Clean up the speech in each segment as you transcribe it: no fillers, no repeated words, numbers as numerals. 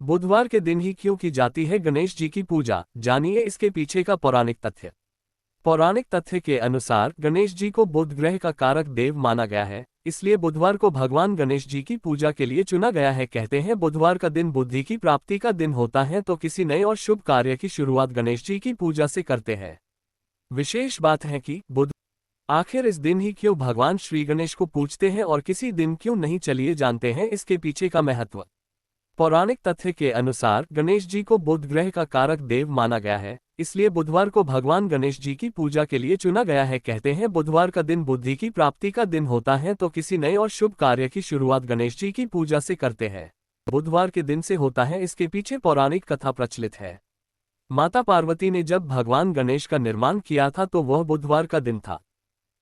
बुधवार के दिन ही क्यों की जाती है गणेश जी की पूजा, जानिए इसके पीछे का पौराणिक तथ्य। पौराणिक तथ्य के अनुसार गणेश जी को बुध ग्रह का कारक देव माना गया है, इसलिए बुधवार को भगवान गणेश जी की पूजा के लिए चुना गया है। कहते हैं बुधवार का दिन बुद्धि की प्राप्ति का दिन होता है, तो किसी नए और शुभ कार्य की शुरुआत गणेश जी की पूजा से करते हैं। विशेष बात है कि बुध आखिर इस दिन ही क्यों भगवान श्री गणेश को पूजते हैं और किसी दिन क्यों नहीं, चलिए जानते हैं इसके पीछे का महत्व। पौराणिक तथ्य के अनुसार गणेश जी को बुध ग्रह का कारक देव माना गया है, इसलिए बुधवार को भगवान गणेश जी की पूजा के लिए चुना गया है। कहते हैं बुधवार का दिन बुद्धि की प्राप्ति का दिन होता है, तो किसी नए और शुभ कार्य की शुरुआत गणेश जी की पूजा से करते हैं। बुधवार के दिन से होता है, इसके पीछे पौराणिक कथा प्रचलित है। माता पार्वती ने जब भगवान गणेश का निर्माण किया था तो वह बुधवार का दिन था।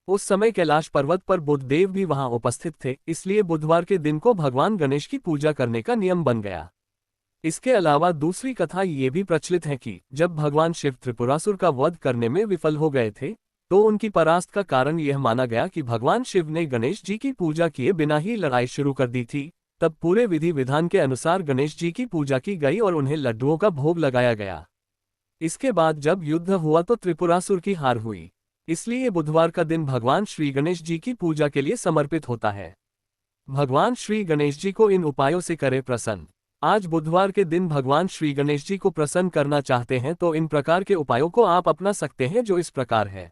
उस समय कैलाश पर्वत पर बुधदेव भी वहां उपस्थित थे, इसलिए बुधवार के दिन को भगवान गणेश की पूजा करने का नियम बन गया। इसके अलावा दूसरी कथा ये भी प्रचलित है कि जब भगवान शिव त्रिपुरासुर का वध करने में विफल हो गए थे, तो उनकी परास्त का कारण यह माना गया कि भगवान शिव ने गणेश जी की पूजा किए बिना ही लड़ाई शुरू कर दी थी। तब पूरे विधि विधान के अनुसार गणेश जी की पूजा की गई और उन्हें लड्डुओं का भोग लगाया गया। इसके बाद जब युद्ध हुआ तो त्रिपुरासुर की हार हुई, इसलिए बुधवार का दिन भगवान श्री गणेश जी की पूजा के लिए समर्पित होता है। भगवान श्री गणेश जी को इन उपायों से करे प्रसन्न। आज बुधवार के दिन भगवान श्री गणेश जी को प्रसन्न करना चाहते हैं तो इन प्रकार के उपायों को आप अपना सकते हैं, जो इस प्रकार है।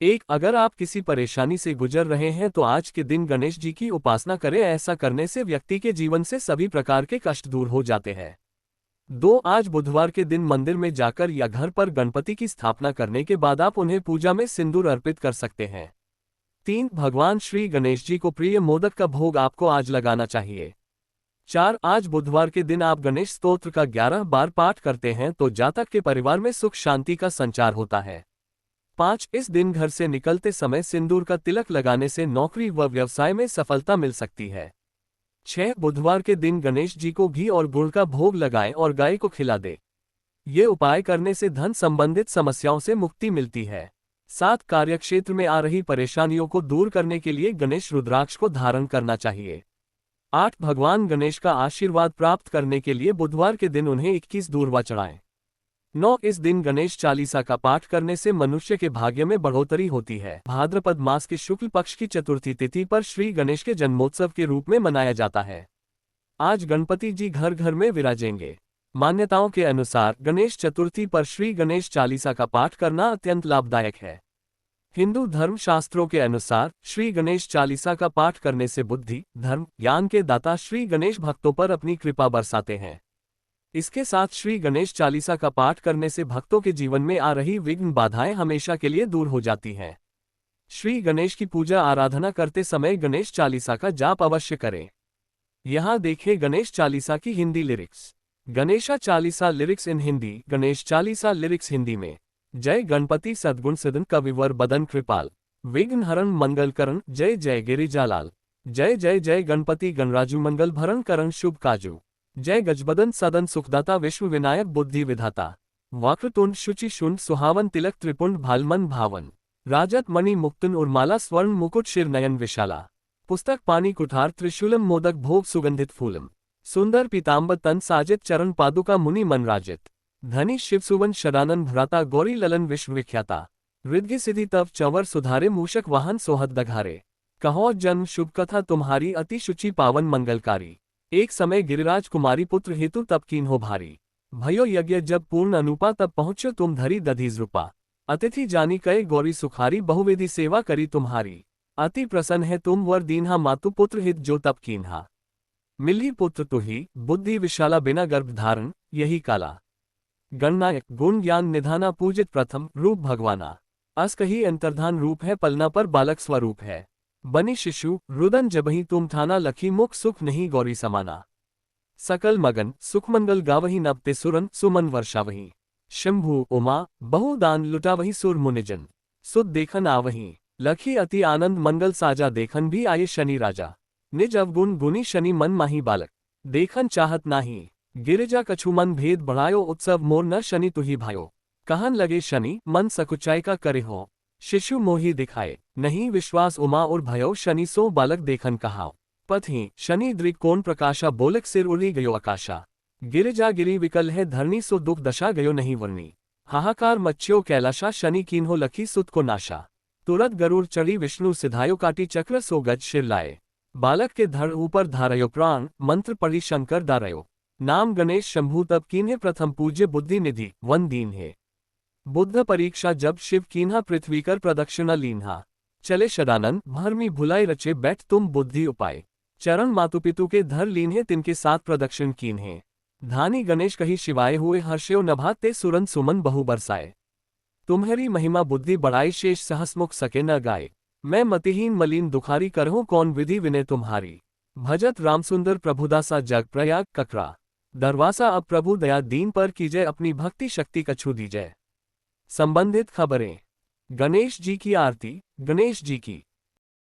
1. अगर आप किसी परेशानी से गुजर रहे हैं तो आज के दिन गणेश जी की उपासना करें, ऐसा करने से व्यक्ति के जीवन से सभी प्रकार के कष्ट दूर हो जाते हैं। 2. आज बुधवार के दिन मंदिर में जाकर या घर पर गणपति की स्थापना करने के बाद आप उन्हें पूजा में सिंदूर अर्पित कर सकते हैं। 3. भगवान श्री गणेश जी को प्रिय मोदक का भोग आपको आज लगाना चाहिए। 4. आज बुधवार के दिन आप गणेश स्तोत्र का 11 बार पाठ करते हैं तो जातक के परिवार में सुख शांति का संचार होता है। 5. इस दिन घर से निकलते समय सिंदूर का तिलक लगाने से नौकरी व व्यवसाय में सफलता मिल सकती है। 6. बुधवार के दिन गणेश जी को घी और गुड़ का भोग लगाएं और गाय को खिला दें। ये उपाय करने से धन संबंधित समस्याओं से मुक्ति मिलती है। 7. कार्यक्षेत्र में आ रही परेशानियों को दूर करने के लिए गणेश रुद्राक्ष को धारण करना चाहिए। 8. भगवान गणेश का आशीर्वाद प्राप्त करने के लिए बुधवार के दिन उन्हें 21 दूर्वा चढ़ाएं। 9. इस दिन गणेश चालीसा का पाठ करने से मनुष्य के भाग्य में बढ़ोतरी होती है। भाद्रपद मास के शुक्ल पक्ष की चतुर्थी तिथि पर श्री गणेश के जन्मोत्सव के रूप में मनाया जाता है। आज गणपति जी घर घर में विराजेंगे। मान्यताओं के अनुसार गणेश चतुर्थी पर श्री गणेश चालीसा का पाठ करना अत्यंत लाभदायक है। हिंदू धर्म शास्त्रों के अनुसार श्री गणेश चालीसा का पाठ करने से बुद्धि, धर्म, ज्ञान के दाता श्री गणेश भक्तों पर अपनी कृपा बरसाते हैं। इसके साथ श्री गणेश चालीसा का पाठ करने से भक्तों के जीवन में आ रही विघ्न बाधाएं हमेशा के लिए दूर हो जाती हैं। श्री गणेश की पूजा आराधना करते समय गणेश चालीसा का जाप अवश्य करें। यहाँ देखें गणेश चालीसा की हिंदी लिरिक्स। गणेशा चालीसा लिरिक्स इन हिंदी। गणेश चालीसा लिरिक्स हिंदी में। जय गणपति सद्गुण सिदन कविवर बदन कृपाल, विघ्न हरण मंगल करण, जय जय गिरिजालाल। जय जय जय गणपति गणराजु मंगल भरण करण शुभ काजू। जय गजबदन सदन सुखदाता विश्व विनायक बुद्धि विधाता। वक्रतुंड शुचि शुंड सुहावन तिलक त्रिपुंड भालमन भावन। राजत मणि मुक्तन उर्माला स्वर्ण मुकुट शिर नयन विशाला। पुस्तक पानी कुठार त्रिशूलम मोदक भोग सुगंधित फूलम। सुंदर पीताम्बर तन साजित चरण पादुका मुनि मन राजित। धनी शिव सुवन शरानन भ्राता गौरी ललन विश्व विख्याता। रिद्धि सिद्धि तव चंवर सुधारे मूषक वाहन सोहत दघारे। कहो जन्म शुभ कथा तुम्हारी अति शुचि पावन मंगलकारी। एक समय गिरिराज कुमारी पुत्र हेतु तब कीन हो भारी। भयो यज्ञ जब पूर्ण अनुपा तब पहुँचो तुम धरी दधीज रूपा। अतिथि जानी कहे गौरी सुखारी बहुविधि सेवा करी तुम्हारी। अति प्रसन्न है तुम वर दीन्हा मातु पुत्र हित जो तब कीन्हा। मिली पुत्र तुही बुद्धि विशाला बिना गर्भ धारण यही काला। गणनायक गुण ज्ञान निधाना पूजित प्रथम रूप भगवाना। अस कही अंतर्धान रूप है पलना पर बालक स्वरूप है। बनी शिशु रुदन जबही तुम थाना लखी मुख सुख नहीं गौरी समाना। सकल मगन सुखमंगल गावही नबते सुरन सुमन वर्षावही। शंभु उमा बहुदान लुटावही सुर मुनिजन। सुध देखन आवही लखी अति आनंद मंगल साजा देखन भी आये शनि राजा। निज अवगुण गुनी शनि मन माही बालक देखन चाहत नाही। गिरिजा कछु मन भेद बढ़ायो उत्सव मोर न शनि तुही भायो। कहन लगे शनि मन सकुचाई का करे हो। शिशु मोही दिखाए नहीं विश्वास उमा और भयो शनि सो बालक देखन कहाओ। पथ ही शनि दृक्कोण प्रकाशा बोलक सिर उड़ी गयो आकाशा। गिरिजा गिरी विकल है धरनी सो दुख दशा गयो नहीं वर्णी। हाहाकार मच्यो कैलाशा शनि कीन्हो लखी सुत को नाशा। तुरत गरुड़ चढ़ी विष्णु सिधायो काटी चक्र सो गज शिर लाए। बालक के धड़ ऊपर धारयो प्राण मंत्र पढ़ी शंकर दारयो। नाम गणेश शंभु तब कीन्हे प्रथम पूज्य बुद्धि निधि वन दीन है। बुद्ध परीक्षा जब शिव कीन्हा पृथ्वी कर प्रदक्षिणा लीन्हा। चले शदानंद भरमी भुलाई रचे बैठ तुम बुद्धि उपाय। चरण मातु पितु के धर लीन्हे तिनके साथ प्रदक्षिण कीन्हे। धानी गणेश कही शिवाय हुए हर्षयो नभा ते सुरन सुमन बहु बरसाए। तुम्हारी महिमा बुद्धि बढ़ाई शेष सहसमुख सके न गाए। मैं मतिहीन मलिन दुखारी करहूँ कौन विधि विनय तुम्हारी। भजत रामसुंदर प्रभुदासा जग प्रयाग ककरा। दरवासा अब प्रभु दया दीन पर कीजय अपनी भक्ति शक्ति कछु दीजय। संबंधित खबरें। गणेश जी की आरती। गणेश जी की